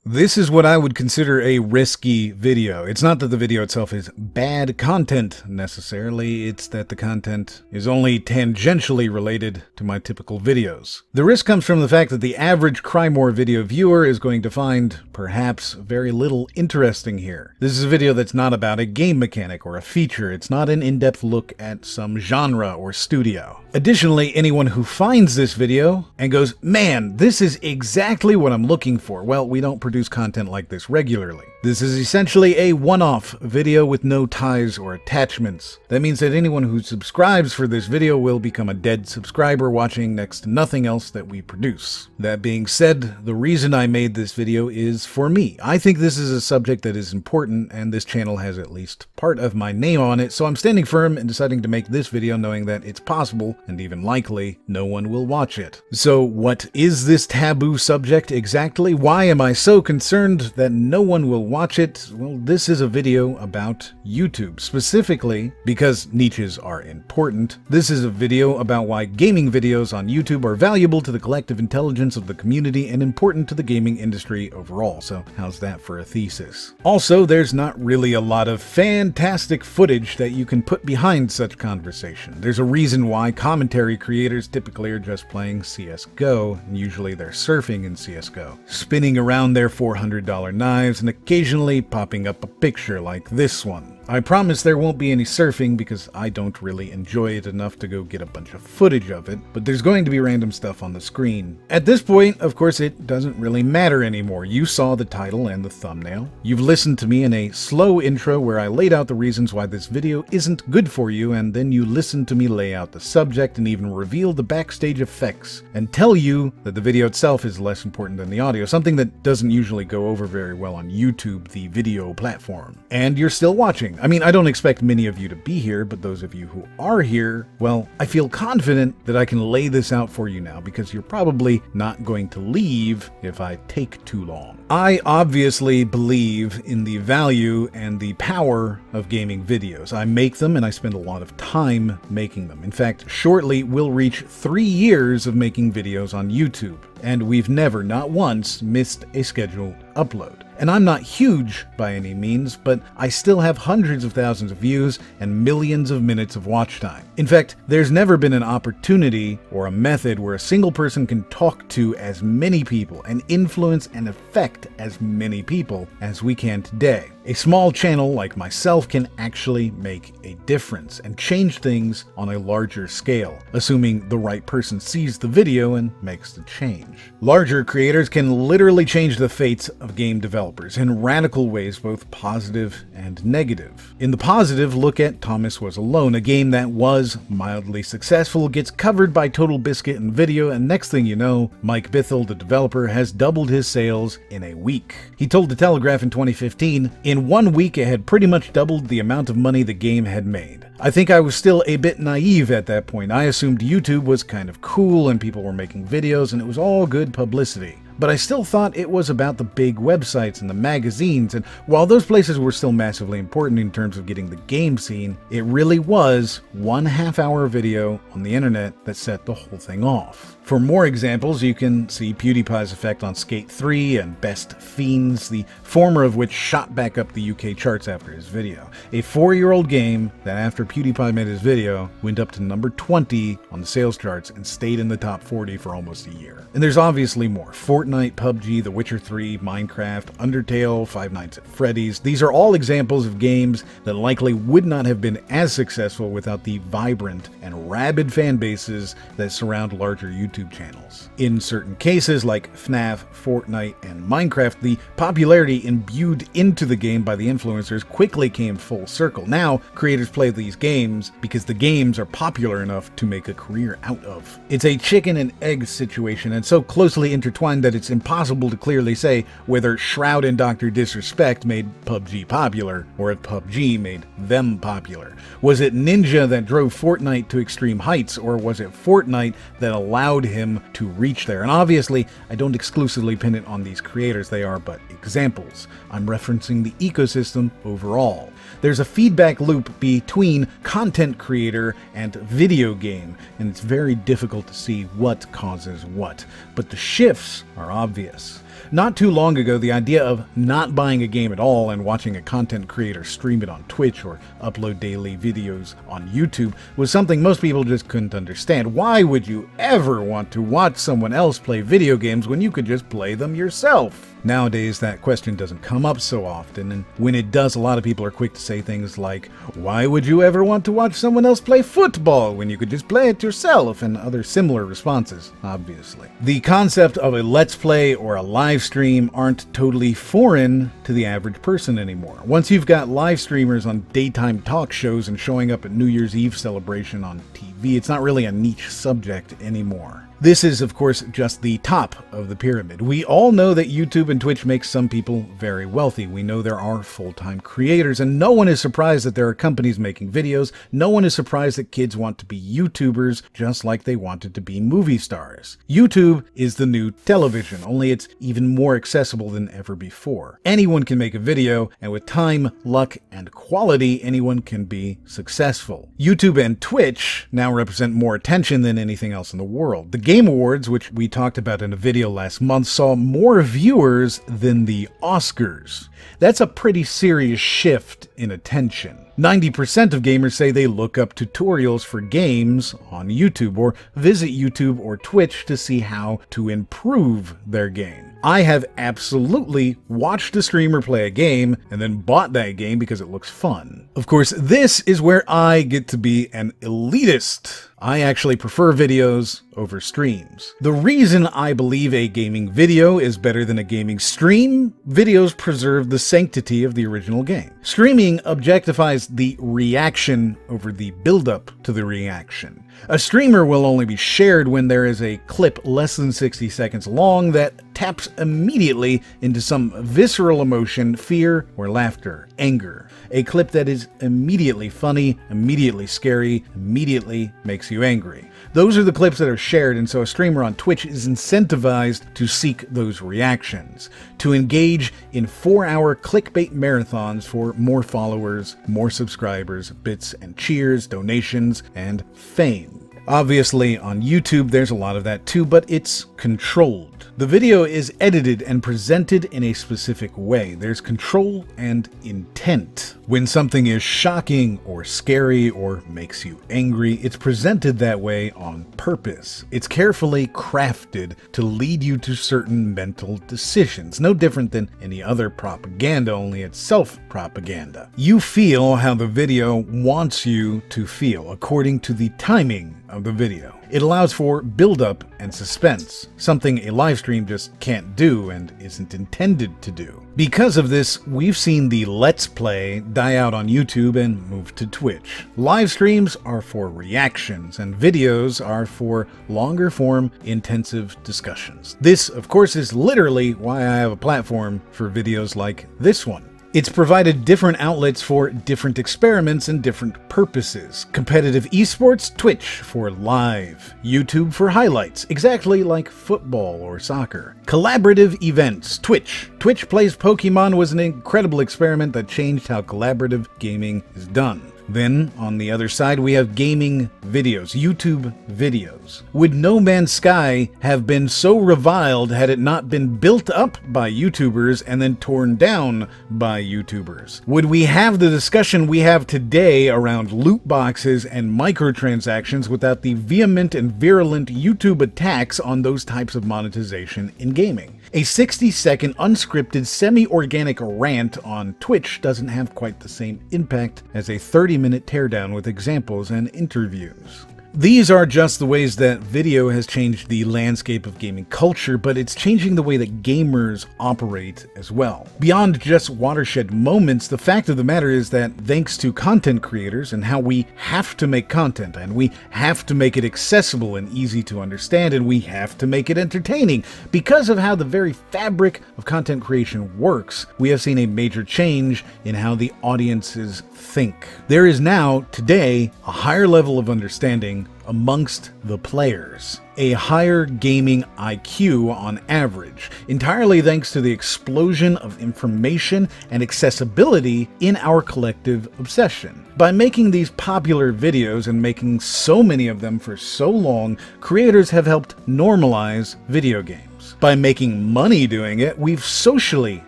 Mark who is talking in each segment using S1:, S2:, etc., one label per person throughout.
S1: This is what I would consider a risky video. It's not that the video itself is bad content necessarily, it's that the content is only tangentially related to my typical videos. The risk comes from the fact that the average Crymore video viewer is going to find, perhaps, very little interesting here. This is a video that's not about a game mechanic or a feature. It's not an in-depth look at some genre or studio. Additionally, anyone who finds this video and goes, "Man, this is exactly what I'm looking for," well, we don't produce content like this regularly. This is essentially a one-off video with no ties or attachments. That means that anyone who subscribes for this video will become a dead subscriber watching next to nothing else that we produce. That being said, the reason I made this video is for me. I think this is a subject that is important, and this channel has at least part of my name on it, so I'm standing firm in deciding to make this video knowing that it's possible, and even likely, no one will watch it. So what is this taboo subject exactly? Why am I so concerned that no one will watch it? Well, this is a video about YouTube, specifically because niches are important. This is a video about why gaming videos on YouTube are valuable to the collective intelligence of the community and important to the gaming industry overall. So how's that for a thesis? Also, there's not really a lot of fantastic footage that you can put behind such conversation. There's a reason why commentary creators typically are just playing CSGO, and usually they're surfing in CSGO, spinning around their $400 knives and occasionally popping up a picture like this one. I promise there won't be any surfing because I don't really enjoy it enough to go get a bunch of footage of it, but there's going to be random stuff on the screen. At this point, of course, it doesn't really matter anymore. You saw the title and the thumbnail. You've listened to me in a slow intro where I laid out the reasons why this video isn't good for you, and then you listened to me lay out the subject and even reveal the backstage effects and tell you that the video itself is less important than the audio, something that doesn't usually go over very well on YouTube, the video platform. And you're still watching. I mean, I don't expect many of you to be here, but those of you who are here, well, I feel confident that I can lay this out for you now because you're probably not going to leave if I take too long. I obviously believe in the value and the power of gaming videos. I make them and I spend a lot of time making them. In fact, shortly we'll reach 3 years of making videos on YouTube, and we've never, not once, missed a scheduled upload. And I'm not huge by any means, but I still have hundreds of thousands of views and millions of minutes of watch time. In fact, there's never been an opportunity or a method where a single person can talk to as many people and influence and affect as many people as we can today. A small channel like myself can actually make a difference and change things on a larger scale, assuming the right person sees the video and makes the change. Larger creators can literally change the fates of game developers in radical ways, both positive and negative. In the positive, look at Thomas Was Alone, a game that was mildly successful, gets covered by Total Biscuit and Video, and next thing you know, Mike Bithell, the developer, has doubled his sales in a week. He told The Telegraph in 2015, in 1 week it had pretty much doubled the amount of money the game had made. I think I was still a bit naive at that point. I assumed YouTube was kind of cool and people were making videos and it was all good publicity. But I still thought it was about the big websites and the magazines, and while those places were still massively important in terms of getting the game seen, it really was one half-hour video on the internet that set the whole thing off. For more examples, you can see PewDiePie's effect on Skate 3 and Best Fiends, the former of which shot back up the UK charts after his video. A 4-year-old game that after PewDiePie made his video went up to number 20 on the sales charts and stayed in the top 40 for almost a year. And there's obviously more. Fortnite, PUBG, The Witcher 3, Minecraft, Undertale, Five Nights at Freddy's. These are all examples of games that likely would not have been as successful without the vibrant and rabid fan bases that surround larger YouTube channels. In certain cases like FNAF, Fortnite, and Minecraft, the popularity imbued into the game by the influencers quickly came full circle. Now, creators play these games because the games are popular enough to make a career out of. It's a chicken and egg situation, and so closely intertwined that it's impossible to clearly say whether Shroud and Dr. Disrespect made PUBG popular, or if PUBG made them popular. Was it Ninja that drove Fortnite to extreme heights, or was it Fortnite that allowed him to reach there? And obviously, I don't exclusively pin it on these creators, they are but examples. I'm referencing the ecosystem overall. There's a feedback loop between content creator and video game, and it's very difficult to see what causes what, but the shifts are obvious. Not too long ago, the idea of not buying a game at all and watching a content creator stream it on Twitch or upload daily videos on YouTube was something most people just couldn't understand. Why would you ever want to watch someone else play video games when you could just play them yourself? Nowadays, that question doesn't come up so often, and when it does, a lot of people are quick to say things like, why would you ever want to watch someone else play football when you could just play it yourself, and other similar responses, obviously. The concept of a Let's Play or a live stream aren't totally foreign to the average person anymore. Once you've got live streamers on daytime talk shows and showing up at New Year's Eve celebration on TV, it's not really a niche subject anymore. This is, of course, just the top of the pyramid. We all know that YouTube and Twitch make some people very wealthy. We know there are full-time creators, and no one is surprised that there are companies making videos. No one is surprised that kids want to be YouTubers just like they wanted to be movie stars. YouTube is the new television, only it's even more accessible than ever before. Anyone can make a video, and with time, luck, and quality, anyone can be successful. YouTube and Twitch now represent more attention than anything else in the world. The Game Awards, which we talked about in a video last month, saw more viewers than the Oscars. That's a pretty serious shift in attention. 90% of gamers say they look up tutorials for games on YouTube or visit YouTube or Twitch to see how to improve their game. I have absolutely watched a streamer play a game and then bought that game because it looks fun. Of course, this is where I get to be an elitist. I actually prefer videos over streams. The reason I believe a gaming video is better than a gaming stream, videos preserve the sanctity of the original game. Streaming objectifies the reaction over the build-up to the reaction. A streamer will only be shared when there is a clip less than 60 seconds long that taps immediately into some visceral emotion, fear or laughter, anger. A clip that is immediately funny, immediately scary, immediately makes you angry. Those are the clips that are shared, and so a streamer on Twitch is incentivized to seek those reactions, to engage in 4-hour clickbait marathons for more followers, more subscribers, bits and cheers, donations, and fame. Obviously, on YouTube, there's a lot of that too, but it's controlled. The video is edited and presented in a specific way. There's control and intent. When something is shocking or scary or makes you angry, it's presented that way on purpose. It's carefully crafted to lead you to certain mental decisions, no different than any other propaganda, only it's self-propaganda. You feel how the video wants you to feel, according to the timing of the video. It allows for build-up and suspense, something a live stream just can't do and isn't intended to do. Because of this, we've seen the Let's Play die out on YouTube and move to Twitch. Live streams are for reactions, and videos are for longer-form, intensive discussions. This, of course, is literally why I have a platform for videos like this one. It's provided different outlets for different experiments and different purposes. Competitive esports, Twitch for live. YouTube for highlights, exactly like football or soccer. Collaborative events, Twitch. Twitch Plays Pokemon was an incredible experiment that changed how collaborative gaming is done. Then, on the other side, we have gaming videos, YouTube videos. Would No Man's Sky have been so reviled had it not been built up by YouTubers and then torn down by YouTubers? Would we have the discussion we have today around loot boxes and microtransactions without the vehement and virulent YouTube attacks on those types of monetization in gaming? A 60-second unscripted semi-organic rant on Twitch doesn't have quite the same impact as a 30-minute teardown with examples and interviews. These are just the ways that video has changed the landscape of gaming culture, but it's changing the way that gamers operate as well. Beyond just watershed moments, the fact of the matter is that thanks to content creators and how we have to make content, and we have to make it accessible and easy to understand, and we have to make it entertaining, because of how the very fabric of content creation works, we have seen a major change in how the audiences think. There is now, today, a higher level of understanding amongst the players, a higher gaming IQ on average, entirely thanks to the explosion of information and accessibility in our collective obsession. By making these popular videos and making so many of them for so long, creators have helped normalize video games. games. By making money doing it, we've socially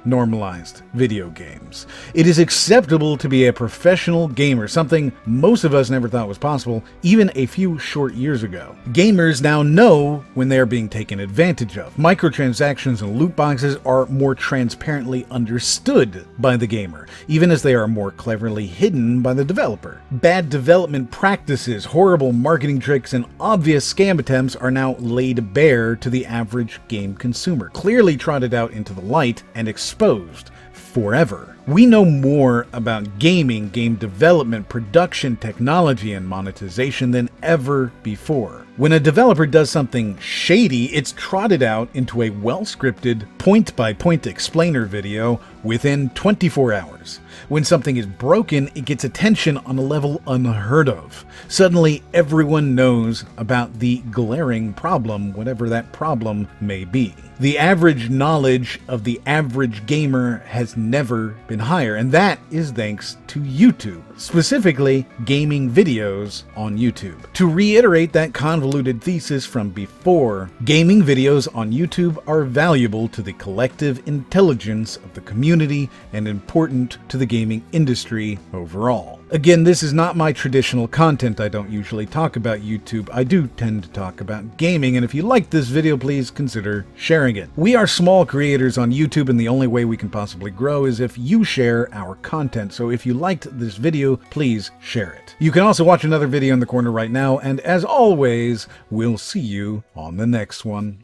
S1: normalized video games. It is acceptable to be a professional gamer, something most of us never thought was possible even a few short years ago. Gamers now know when they are being taken advantage of. Microtransactions and loot boxes are more transparently understood by the gamer, even as they are more cleverly hidden by the developer. Bad development practices, horrible marketing tricks, and obvious scam attempts are now laid bare to the average game consumer, clearly trotted out into the light and exposed forever. We know more about gaming, game development, production, technology, and monetization than ever before. When a developer does something shady, it's trotted out into a well-scripted, point-by-point explainer video within 24 hours. When something is broken, it gets attention on a level unheard of. Suddenly, everyone knows about the glaring problem, whatever that problem may be. The average knowledge of the average gamer has never been higher, and that is thanks to YouTube, specifically gaming videos on YouTube. To reiterate that convoluted thesis from before, gaming videos on YouTube are valuable to the collective intelligence of the community and important to the gaming industry overall. Again, this is not my traditional content. I don't usually talk about YouTube. I do tend to talk about gaming, and if you like this video, please consider sharing it. We are small creators on YouTube, and the only way we can possibly grow is if you share our content. So if you liked this video, please share it. You can also watch another video in the corner right now, and as always, we'll see you on the next one.